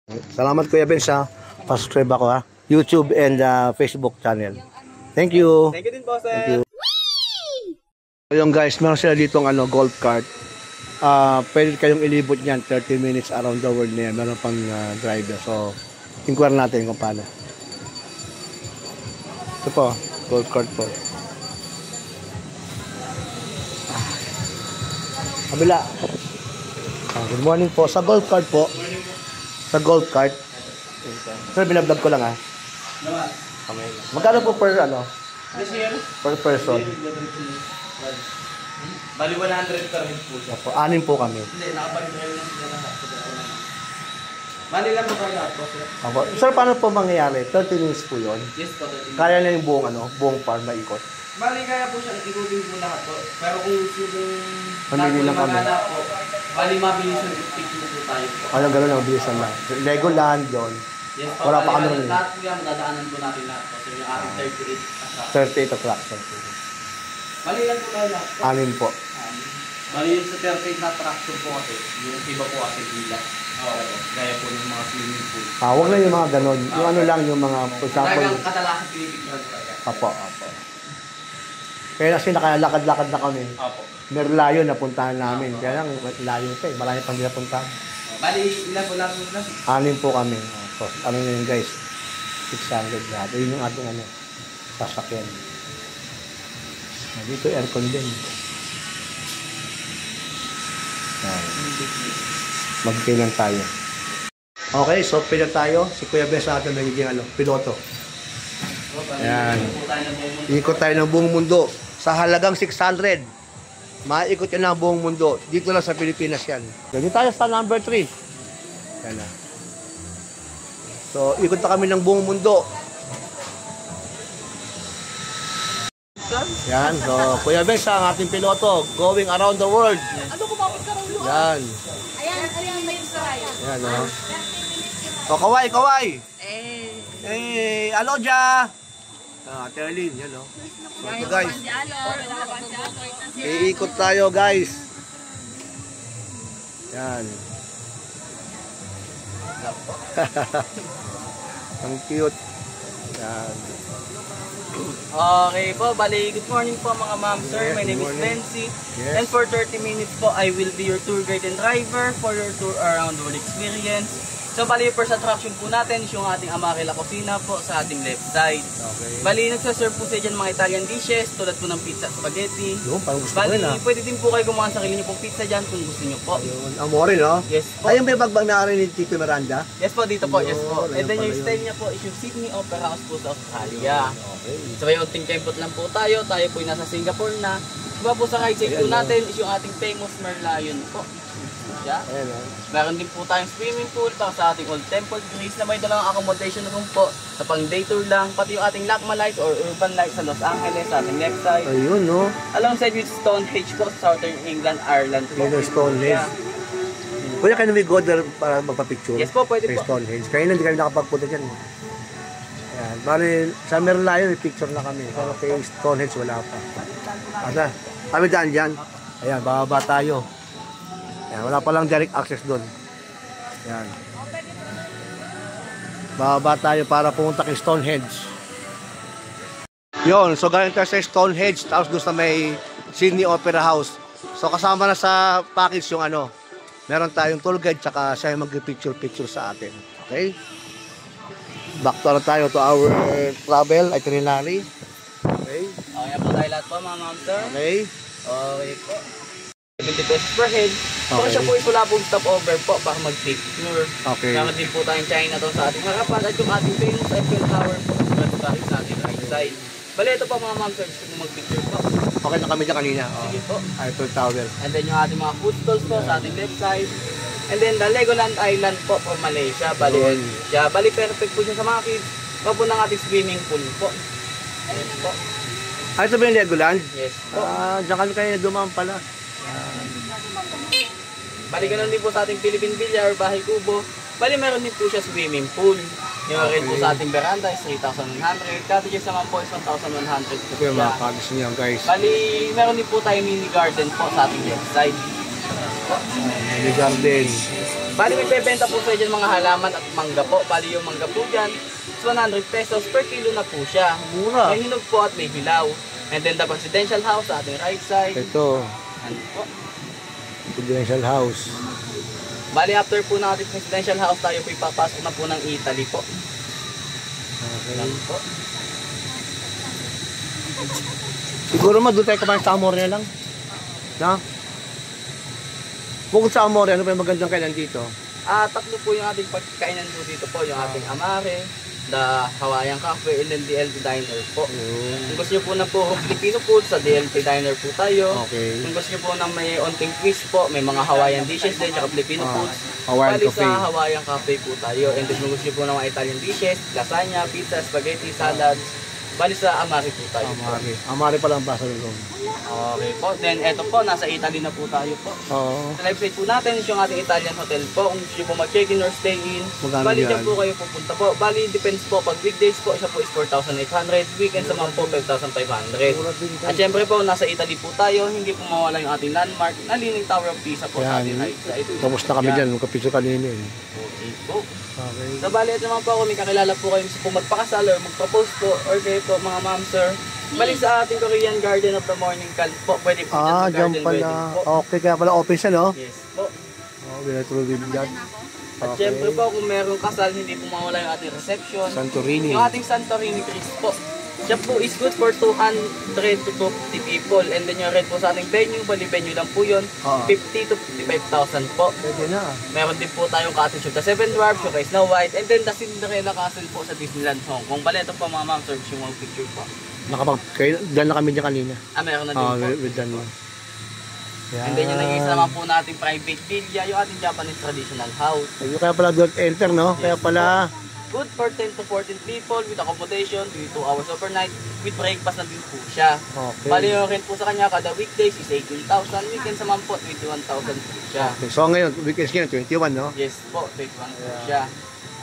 Salamat Kuya Ben sa subscribe ako ha. YouTube and Facebook channel. Thank you. Thank you din po, sir. Thank you. Ayun guys, meron sila ditong golf cart. Pwede kayong ilibot niyan 30 minutes around the world niya. Meron pang driver. So, inquire natin kung paano. Ito po, golf cart po. Kabila. Good morning po. Sa golf cart po. Sa golf cart. Sir, binablog ko lang ha. Magkano po per per person? Bali 100 kami po siya. Opo, 6 po kami. Hindi, nakapag-drive lang sila lahat. Bali lang po kayo lahat po, sir. Opo. Sir, paano po mangyayari? 30 minutes po yun? Yes po, 30 minutes. Kaya na yung buong farm na ikot? Bali, kaya po siya, ikutin po lahat po. Pero kung gusto yung Mamili lang kami. po, bali mabilisan yung picture po tayo po. Anong gano'n ang bilisan lang? Legoland yun. Yes po, Wala pa kami rin. lahat po yan, dadaanan po natin lahat po. So yung ating 38 o'clock. Bali lang po tayo lahat po. 6 po. Bali yung sa 38 na traction po kasi, yung iba po kasi bila. Gaya po ng mga swimming pool. Huwag na yung mga gano'n. Yung ano lang, yung mga, for example. Talagang kadalasan pinipicture po tayo. Opo. Kaya kasi nakalakad-lakad na kami. Opo. Meron layo na puntahan namin. Kaya lang, layo pa eh. Malayo pang nila puntahan. Bali, ilan po lang po lang? 6 po kami. So, ano na yun guys? 600 lahat. Yun yung ating sasakyan. Dito aircon din. Mag-pinan tayo. Okay, so pinan tayo. Si Kuya Ben sa atin nagiging piloto. Ayan. Ikot tayo ng buong mundo. Sa halagang 600. Maikot yan ang buong mundo. Dito lang sa Pilipinas yan. Dito tayo sa number 3. Yan na. So, ikot na kami ng buong mundo. Yan. So, Kuya Ben sa ang ating piloto. Going around the world. Ano kumapit ka raw doon? Yan. Ayan, may Israel. Yan, o. O, kaway. Eh, alo dya. Terlin, yan o. So, guys. Iikot tayo, guys. Yan. Ang cute. Yan. Okay po, bali, good morning po mga ma'am, sir. Yes, My name is morning. Nancy. Yes. And for 30 minutes po, I will be your tour guide and driver for your tour around the world experience. So, bali, first attraction po natin is yung ating Amarela Cocina po sa ating left side. Okay. Bali, nagsaserve po sa dyan mga Italian dishes tulad po ng pizza at spaghetti. Yun, parang gusto ko Bali, rin pwede din po kayo gumawa ng sarili niyo pong pizza dyan kung gusto niyo po. Yun. Amore, no? Yes po. Ayun ba yung bagbang na ni Tito Miranda? Yes po, dito po. Yes po. Yun, And then ayun yung pala style yun. niya po is yung Sydney Opera House po sa Australia. Okay. So yung unting kempot lang po tayo. Tayo po yung nasa Singapore na. Diba po sa right side po natin is yung ating famous Merlion po. Yeah. Ayan, o. Meron din po tayong swimming pool para sa ating Old Temple Grace na may dalawang accommodation room po sa pang day tour lang. Pati yung ating Lakma Lights or Urban Lights sa Los Angeles sa ating left side. Ayun, no? Alongside with Stonehenge po sa Southern England, Ireland po. Yun ang Stonehenge. Yeah. Kuya, can we go there para magpa-picture? Yes po, pwede Sa po. Stonehenge. Kaya hindi kami nakapagpunta dyan. Ayan. Bali, sa Merlion, may picture na kami. Pero kay Stonehenge, wala pa. Asa? Kami dyan. Ayan, bababa tayo. Ayan, wala pa lang direct access doon. Ayan. Bababa tayo para pumunta kay Stonehenge. Yun, so galing tayo sa Stonehenge, tapos doon sa may Sydney Opera House. So kasama na sa package yung meron tayong tour guide, tsaka siya yung mag-picture sa atin. Okay? Back to tayo to our travel itinerary. Okay? Okay po tayo lahat po mga ma'am sir. Okay? Okay po. 70 pesos per head. So Okay. siya po wala pong stopover po para mag-picture. Okay. Meron din po tayong Chinatown sa ating harapan at yung ating famous Eiffel Tower po sa ating right side. Bali ito po mga ma'am sir, gusto mo mag-picture po. Okay na kami dyan kanina. Sige po. Eiffel Tower. And then yung ating mga food stalls po sa ating left side. And then the Legoland Island po for Malaysia. Bali, Yun. bali perfect po siya sa mga kids. Po ng ating swimming pool po. Ayun po. Ito ba yung Legoland? Yes po. Diyan kami kayo dumaan pala. Bali ganun din po sa ating Philippine Villa or Bahay Kubo. Bali meron din po siya swimming pool. Yung rin po sa ating veranda is 3,100. Cottages naman po is 1,100 po Ito yung siya. mga kagis niya guys. Bali meron din po tayo mini garden po sa ating left side. Mini garden. Bali may bebenta po sa dyan mga halaman at mangga po. Bali yung mangga po dyan, is 100 pesos per kilo na po siya. Mura. May hinog po at may hilaw. And then the presidential house sa ating right side. Ito, Ano po? presidential house. Bali after po ng ating presidential house, tayo po ipapasok na po ng Italy po. Okay. Ano po? Siguro doon tayo kumain sa Amore na lang. Na? Bukod sa Amore, ano pa yung magandang kainan dito? Tatlo po yung ating pagkainan po dito po. Yung ating Amare, the Hawaiian Cafe, and then DLT Diner po. Kung gusto nyo po na po Filipino food, sa DLT Diner po tayo. Okay. Kung gusto nyo po na may onting twist po, may mga Hawaiian dishes din, tsaka Filipino foods. Hawaiian Bali Cafe. sa Hawaiian Cafe po tayo. And then kung gusto nyo po ng mga Italian dishes, lasagna, pizza, spaghetti, salads, bali sa Amare po tayo. Amare. Amare pala ang basa nito. Okay po. Then eto po, nasa Italy na po tayo po. Oo. Sa website po natin is yung ating Italian hotel po. Kung gusto nyo po mag-check-in or stay-in, Magkano bali yan? dyan po kayo pupunta po. Bali, depends po. Pag weekdays po, siya po is 4,800. Weekends naman po, 5,500. Mura din At syempre po, nasa Italy po tayo. Hindi po mawala yung ating landmark na Leaning Tower of Pisa po sa Yan. ating right side. Tapos na kami Yan. dyan, magkapiso kanina eh. Okay po. Okay. Sa bali, ito naman po ako, may kakilala po kayo gusto po magpakasal or magpropose po or kayo po mga ma'am sir. Bali sa ating Korean Garden of the Morning Call po, pwede po dyan sa Dyan garden pala. wedding po. Okay, kaya pala open siya, no? Yes po. Oo, binatulog dyan. At syempre po, kung merong kasal, hindi po mawala yung ating reception. Santorini. Yung ating Santorini Chris po. Siya po is good for 200 to 250 people. And then yung rate po sa ating venue, bali venue lang po yun, Oo. 50 to 55,000 po. Pwede na. Meron din po tayong cottage of the Seven Dwarfs, yung kay Snow White, and then the Cinderella Castle po sa Disneyland Hong Kong. Bali, ito po mga ma'am, search yung mga picture po. Dyan na kami dyan kanina. Meron na din Oo, po. with done mo. And then yung nag-iisa naman po nating private villa, yung ating Japanese traditional house. Ayun, kaya pala don't enter, no? Kaya pala, Good for 10 to 14 people with accommodation, 2 hours overnight, with breakfast na din po siya. okay. Bali yung rent po sa kanya, kada weekdays is 18,000, weekends naman po, 21,000 po siya. Okay, so ngayon, weekends ngayon, 21, no? Yes po, 21 po siya.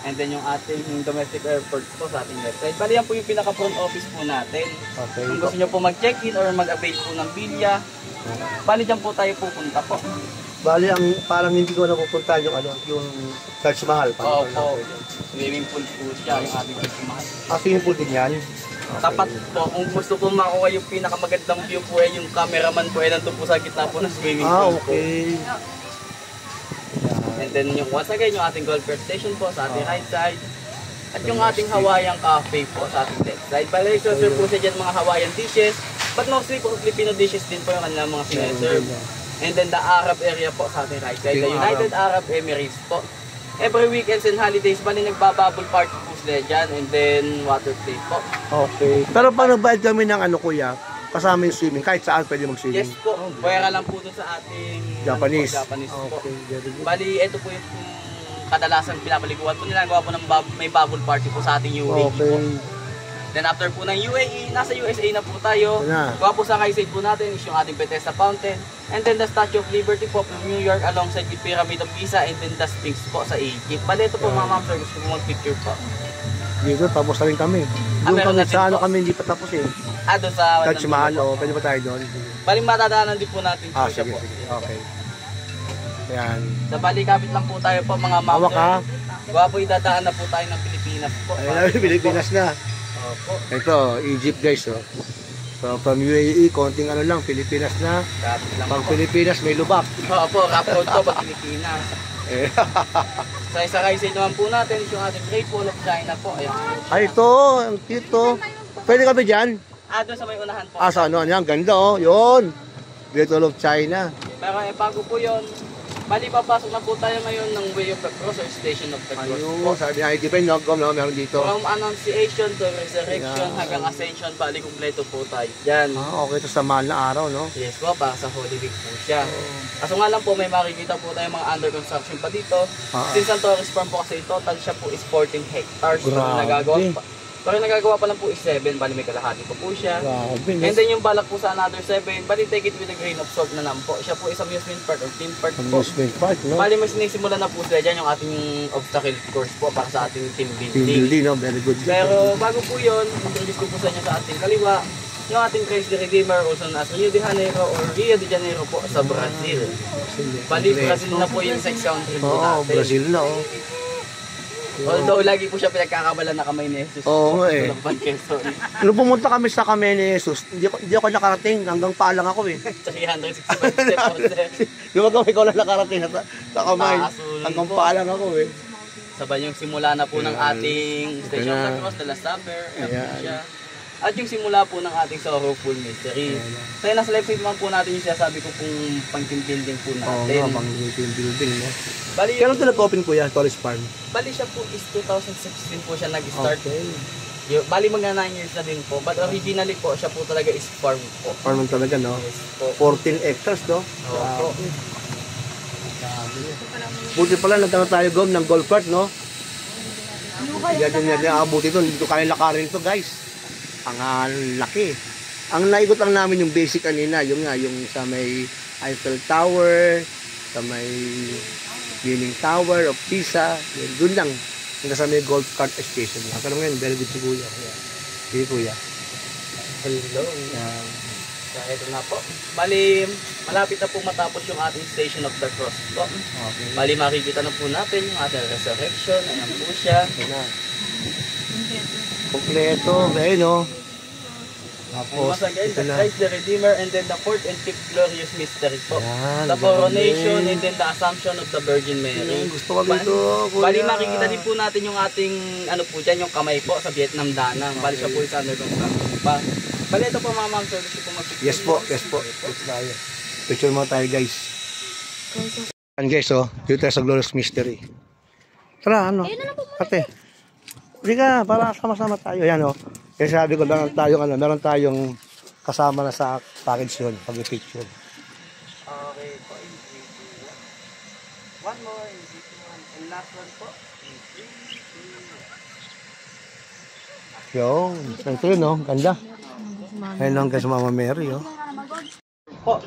And then yung ating domestic airport po sa ating left side. Bali yan po yung pinaka-front office po natin. Okay. Kung gusto nyo po mag-check-in or mag-avail po ng bilya, bali dyan po tayo pupunta po. Bali, ang parang hindi ko napupunta yung yung Taj Mahal. Oo po, swimming pool po siya, yung ating Mahal. Swimming pool din yan. Tapat po, kung gusto po makuha yung pinakamagandang view po yung cameraman po ay nandun po sa gitna po ng swimming pool po. Okay. And then yung once again, yung ating golf cart station po sa ating right side. At yung ating Hawaiian Cafe po sa ating left side. Bali, serve po siya dyan mga Hawaiian dishes. But mostly po Filipino dishes din po yung kanilang mga sineserve. And then the Arab area po sa ating right side. The United Arab Emirates po. Every weekends and holidays, bali nagbabubble party po sila dyan. And then water play po. Okay. Pero pag nagbayad kami ng kuya, kasama yung swimming, kahit saan pwede mag-swimming. Yes po, pwera lang po dun sa ating Japanese. Japanese po. Okay, very good. Bali, ito po yung kadalasan pinapaliguan po nila. Gawa po ng may bubble party po sa ating UAE po. Okay. Then after po ng UAE, nasa USA na po tayo. Ito na. Gawa po sa kaisig po natin is yung ating Bethesda Fountain. And then the Statue of Liberty po from New York alongside with Pyramid of Giza and then the Sphinx po sa Egypt. Bali, ito po mga ma'am sir, gusto ko mag-picture po. Dito, tapos na rin kami. Doon meron kami, na din sa po. kami hindi pa tapos eh. Doon sa Taj Mahal, pwede ba tayo doon? Bali, matadaanan din po natin po siya Sige, po. sige. Okay. Yan. Sa Bali, kapit lang po tayo po mga ma'am Hawak ha. sir. Gawa po, idadaan na po tayo ng Pilipinas po. Ayun, Pilipinas na. Opo. Ito, Egypt guys, oh. So, from UAE, konting lang, Pilipinas na. Kapit lang Pag po. Pilipinas, may lubak. Opo, rap road po pag Pilipinas. Eh, Sa isa kaisig naman po natin is yung ating Great Wall of China po. Ayan. Ay, ito, ang cute to. Pwede kami dyan? Doon sa may unahan po. Sa yan, ganda oh, yun. Great Wall of China. Pero bago po yun, bali papasok na po tayo ngayon ng Way of the Cross or Station of the Cross po. Ayun, sabi niya, i-depend, no, meron dito. From Annunciation to Resurrection Yeah. hanggang Ascension, bali kumpleto po tayo dyan. Okay, ito sa mahal na araw, no? Yes po, para sa Holy Week po siya. Kaso nga lang po, may makikita po tayo mga under construction pa dito. Since ang Torres Farm po kasi total siya po is 14 hectares. Grabe. Pero nagagawa pa lang po is 7, bali may kalahati pa po siya. Grabe, And then yung balak po sa another 7, bali take it with a grain of salt na lang po. Siya po is amusement park or theme park po. amusement park, no? Bali mas sinisimulan na po sila dyan yung ating obstacle course po para sa ating team Team building. building, no? Very good. Pero bago po yun, introduce ko po sa inyo sa ating kaliwa. yung ating Crazy Redeemer, also known as Rio de Janeiro or Rio de Janeiro po sa Brazil. Bali, Brazil na po yung sex country po Oo, natin. Brazil na, oh. Although lagi po siya pinagkakabalan na kamay ni Jesus. Oo nga eh. Quezon. Nung pumunta kami sa Kamay ni Jesus, hindi ako nakarating. Hanggang paa lang ako eh. 365 steps. Di ba ikaw lang nakarating sa Kamay? Hanggang paa lang ako eh. Sabay yung simula na po ng ating Station of the Cross, the Last Supper. Ayan po siya. At yung simula po ng ating Sorrowful Mystery. So yun, nasa live feed naman po natin yung sinasabi ko pong pang-team-building po natin. Oo nga, pang-team building. No? Bali, Kailan ito nag-open kuya, Torres Farm? Bali siya po is 2016 po siya nag-start. Okay. Bali mga 9 years na din po. But originally po, siya po talaga is farm po. Farm talaga, no? Yes po. 14 hectares, no? Oo. Buti pala, nagtanong tayo ng golf cart, no? Yan natin abuti ito. Hindi ko kaya lakarin ito, guys. Ang laki. Ang naigot lang namin yung basic kanina, yung sa may Eiffel Tower, sa may Leaning Tower of Pisa, doon lang. Hanggang sa may golf cart station. Pero ngayon, very good si Kuya. Sige, Kuya. Hello. So, ito na po. Bali, malapit na po matapos yung ating Station of the Cross po. Okay. Bali, makikita na po natin yung ating resurrection. Ayan po siya. Kompleto. Ayun, no? Once again, the Christ the Redeemer, and then the fourth and fifth glorious mystery po. Yan, The coronation, galing. and then the assumption of the Virgin Mary. Gusto ko dito, Kuya. Bali, makikita din po natin yung ating, ano po dyan, yung kamay po sa Vietnam Danang. Bali, siya po is under construction pa. Bali, ito po mga ma'am, sir, gusto po mag-picture. Yes po, yes po. Tayo. Picture mo tayo, guys. Yan, guys, oh. Dito tayo sa glorious mystery. Tara, ano? Ate. Hindi ka, para sama-sama tayo. Yan, oh. Kaya sabi ko, meron tayong kasama na sa package yun, pag-picture. Okay po, in 3, 2, 1. One more, in 3, 2, 1. And last one po, in 3, 2, 1. Yung, ito yun, oh. Ganda. Ayun lang, guys, Mama Mary, oh. Po.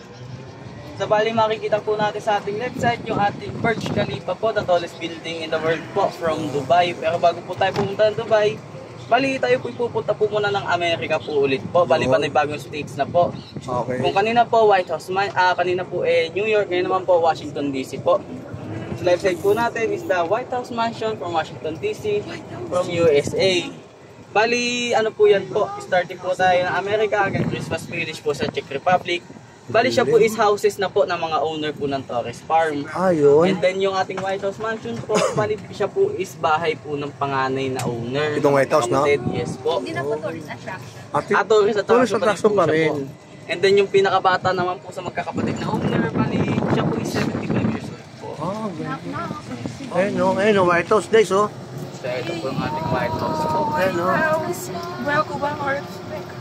Sa bali, makikita po natin sa ating left side yung ating Burj Khalifa po, the tallest building in the world po from Dubai. Pero bago po tayo pumunta ng Dubai, bali tayo po pupunta po muna ng Amerika po ulit po. Bali pa na bagong states na po. Okay. Kung kanina po White House, kanina po New York, ngayon naman po Washington DC po. Sa left side po natin is the White House Mansion from Washington DC from USA. Bali, ano po yan po, starting po tayo ng Amerika, hanggang Christmas Village po sa Czech Republic. Bali siya po is houses na po ng mga owner po ng Torres Farm. Ayun. And then yung ating White House Mansion po, bali siya po is bahay po ng panganay na owner. Itong White House, no? Yes po. Hindi na po tourist attraction. Tourist Tourist attraction attraction pa rin. po. And then yung pinakabata naman po sa magkakapatid na owner, bali siya po is 75 years old po. Oh, ayun, no, White House, guys, oh. So ito po yung ating White House po. Ayun, no.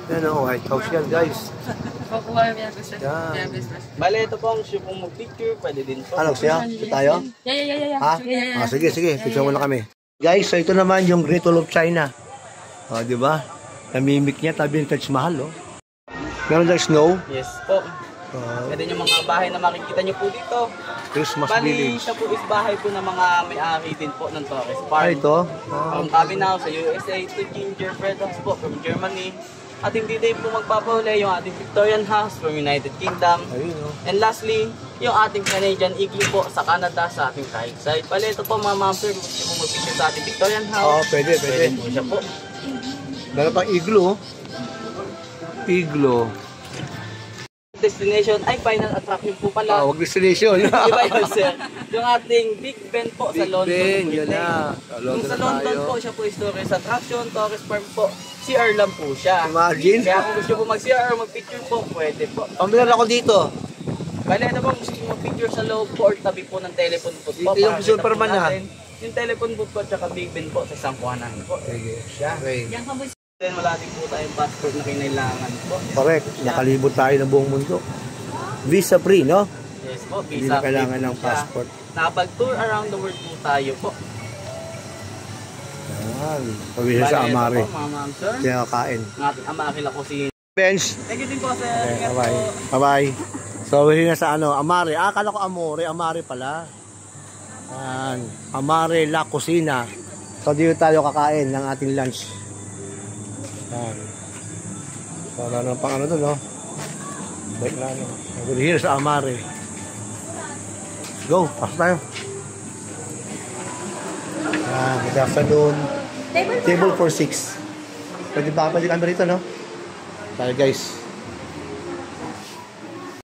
Ayun, no, White House yan, guys. Yan. Bali ito po ang siya pong mag-picture, pwede din po. Ano siya? Ito tayo? Yeah. Ha? Ah, sige. Picture muna kami. Guys, so ito naman yung Great Wall of China. Oh, di ba? Namimik niya, tabi ng Taj Mahal, oh. Meron dahil snow. Yes po. And then yung mga bahay na makikita nyo po dito. Christmas Bali, Village. siya po is bahay po ng mga may-ari din po ng Torres Farm. Ah, ito? From Cabinao sa USA to Gingerbread House po from Germany. At hindi din po magpapahuli yung ating Victorian House from United Kingdom. Ayun, oh. And lastly, yung ating Canadian Igloo po sa Canada sa ating right side. Bali, ito po mga ma'am sir, gusto mo mag-picture sa ating Victorian House. Oo, pwede. Pwede po siya po. Meron pang igloo, oh. Igloo. Destination ay final attraction po pala. Wag destination. Iba yun, sir. Yung ating Big Ben po sa Big London. Ben, yun Britain. na. Yung sa London po, siya po is tourist attraction, Torres Farm po. CR lang po siya. Imagine. Kaya kung gusto po mag-CR or mag-picture po, pwede po. Pamilyar ako dito. Bale, ano ba gusto mo mag-picture sa loob po or tabi po ng telephone booth po? Dito yung para kita po Superman, ha? natin. Yung telephone booth po at saka Big Ben po sa isang kuhanan po. Sige. Okay. Then wala din po tayong passport na kinailangan po. Correct. Nakalibot tayo ng buong mundo. Visa free, no? Yes po, Hindi visa na kailangan free po ng siya. passport. Nakapag-tour around the world po tayo po. Yan. Pabisa sa Bale, Amare. ito po, mga ma'am sir. Kaya kain. Ang ating Amare la Kusina. Bench. Thank you din po sir. Okay, Ingat bye-bye. po. Bye-bye. So, huli na sa Amare. Akala ko Amore. Amare pala. Yan. Amare La Cocina. So, dito tayo kakain ng ating lunch. Yan. Wala na pang ano doon, no? Bait na ano. We're here sa Amare. Go, pasok tayo. Good afternoon. Table for 6. Pwede ba kami rito, no? Tayo guys.